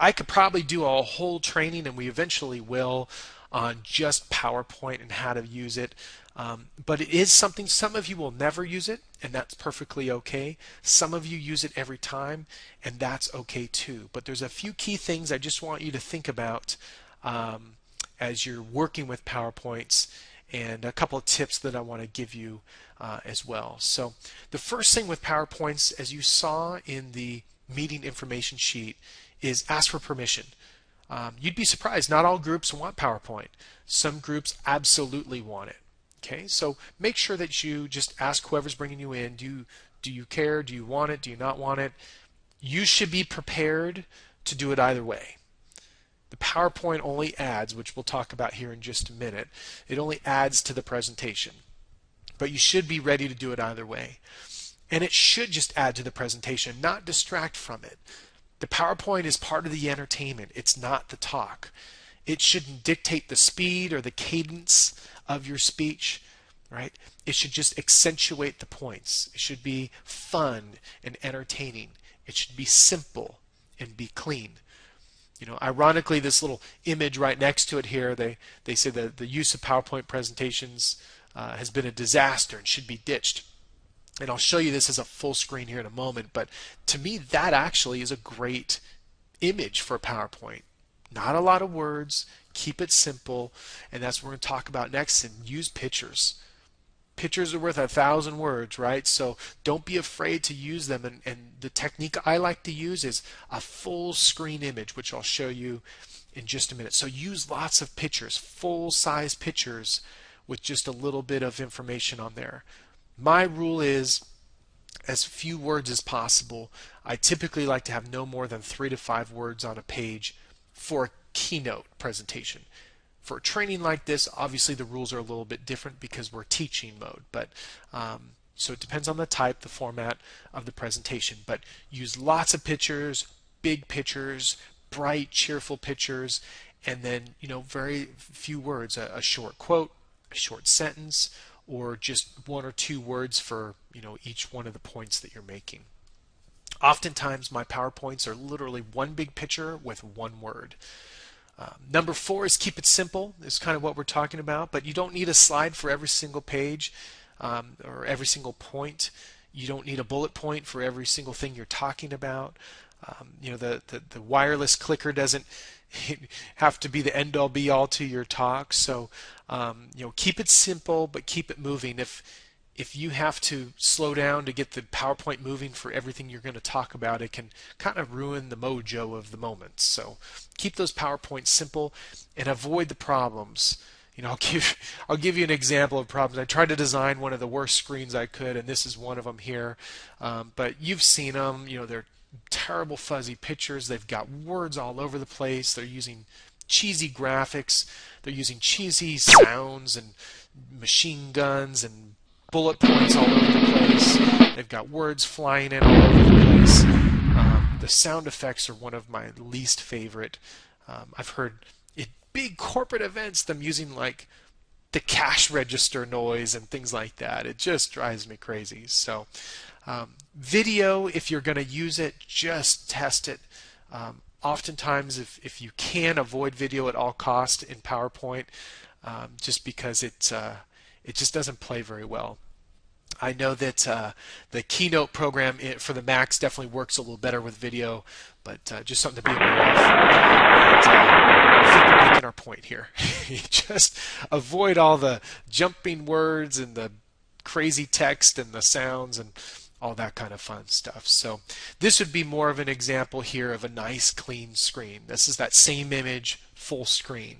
I could probably do a whole training, and we eventually will, on just PowerPoint and how to use it. But it is something, some of you will never use it, and that's perfectly okay. Some of you use it every time, and that's okay too. But there's a few key things I just want you to think about as you're working with PowerPoints, and a couple of tips that I want to give you as well. So the first thing with PowerPoints, as you saw in the meeting information sheet, is ask for permission. You'd be surprised, not all groups want PowerPoint. Some groups absolutely want it. Okay, so make sure that you just ask whoever's bringing you in, do you care, do you want it, do you not want it? You should be prepared to do it either way. The PowerPoint only adds, which we'll talk about here in just a minute, it only adds to the presentation. But you should be ready to do it either way. And it should just add to the presentation, not distract from it. The PowerPoint is part of the entertainment. It's not the talk. It shouldn't dictate the speed or the cadence of your speech, right? It should just accentuate the points. It should be fun and entertaining. It should be simple and be clean. You know, ironically, this little image right next to it here, they say that the use of PowerPoint presentations has been a disaster and should be ditched. And I'll show you this as a full screen here in a moment, but to me that actually is a great image for PowerPoint. Not a lot of words, keep it simple, and that's what we're going to talk about next, and use pictures. Pictures are worth 1,000 words, right? So don't be afraid to use them, and the technique I like to use is a full screen image, which I'll show you in just a minute. So use lots of pictures, full-size pictures with just a little bit of information on there. My rule is as few words as possible. I typically like to have no more than 3 to 5 words on a page for a keynote presentation. For a training like this, obviously the rules are a little bit different because we're teaching mode, but so it depends on the type, the format of the presentation. But use lots of pictures, big pictures, bright, cheerful pictures, and then very few words, a short quote, a short sentence, or just 1 or 2 words for each one of the points that you're making. Oftentimes my PowerPoints are literally one big picture with 1 word. Number 4 is keep it simple. Is kind of what we're talking about, but you don't need a slide for every single page or every single point. You don't need a bullet point for every single thing you're talking about. The wireless clicker doesn't have to be the end-all be-all to your talk. So keep it simple, but keep it moving. If you have to slow down to get the PowerPoint moving for everything you're going to talk about, it can kind of ruin the mojo of the moment. So keep those PowerPoints simple and avoid the problems. I'll give you an example of problems. I tried to design one of the worst screens I could, and this is one of them here. But you've seen them. They're terrible fuzzy pictures. They've got words all over the place. They're using cheesy graphics. They're using cheesy sounds and machine guns and bullet points all over the place. They've got words flying in all over the place. The sound effects are one of my least favorite. I've heard at big corporate events them using like the cash register noise and things like that. It just drives me crazy. So video, if you're going to use it, just test it. Oftentimes if you can, avoid video at all costs in PowerPoint, just because it just doesn't play very well. I know that the Keynote program for the Macs definitely works a little better with video, but just something to be aware of. And, I think we're making our point here. Just avoid all the jumping words and the crazy text and the sounds and all that kind of fun stuff. So this would be more of an example here of a nice clean screen. This is that same image, full screen.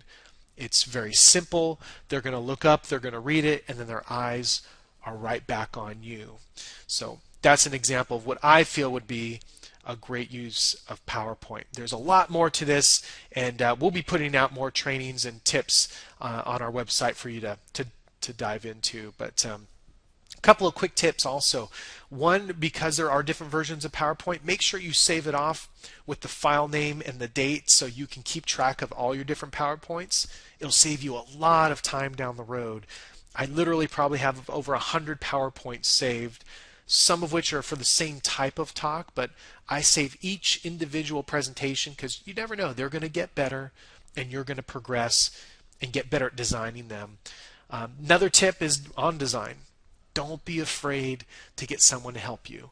It's very simple. They're going to look up, they're going to read it, and then their eyes are right back on you. So that's an example of what I feel would be a great use of PowerPoint. There's a lot more to this, and we'll be putting out more trainings and tips on our website for you to dive into. But a couple of quick tips also. One, because there are different versions of PowerPoint, make sure you save it off with the file name and the date so you can keep track of all your different PowerPoints. It'll save you a lot of time down the road. I literally probably have over 100 PowerPoints saved some of which are for the same type of talk, but I save each individual presentation because you never know, they're going to get better and you're going to progress and get better at designing them. Another tip is on design. Don't be afraid to get someone to help you,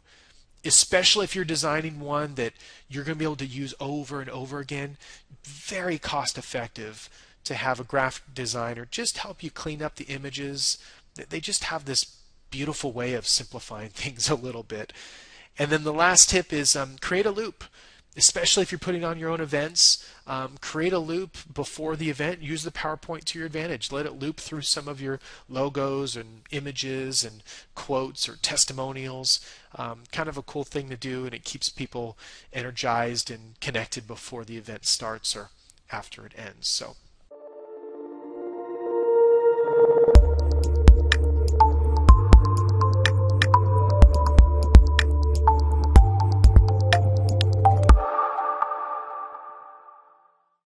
especially if you're designing one that you're going to be able to use over and over again. Very cost effective to have a graphic designer just help you clean up the images. They just have this beautiful way of simplifying things a little bit. And then the last tip is create a loop. Especially if you're putting on your own events, create a loop before the event. Use the PowerPoint to your advantage. Let it loop through some of your logos and images and quotes or testimonials. Kind of a cool thing to do, and it keeps people energized and connected before the event starts or after it ends. So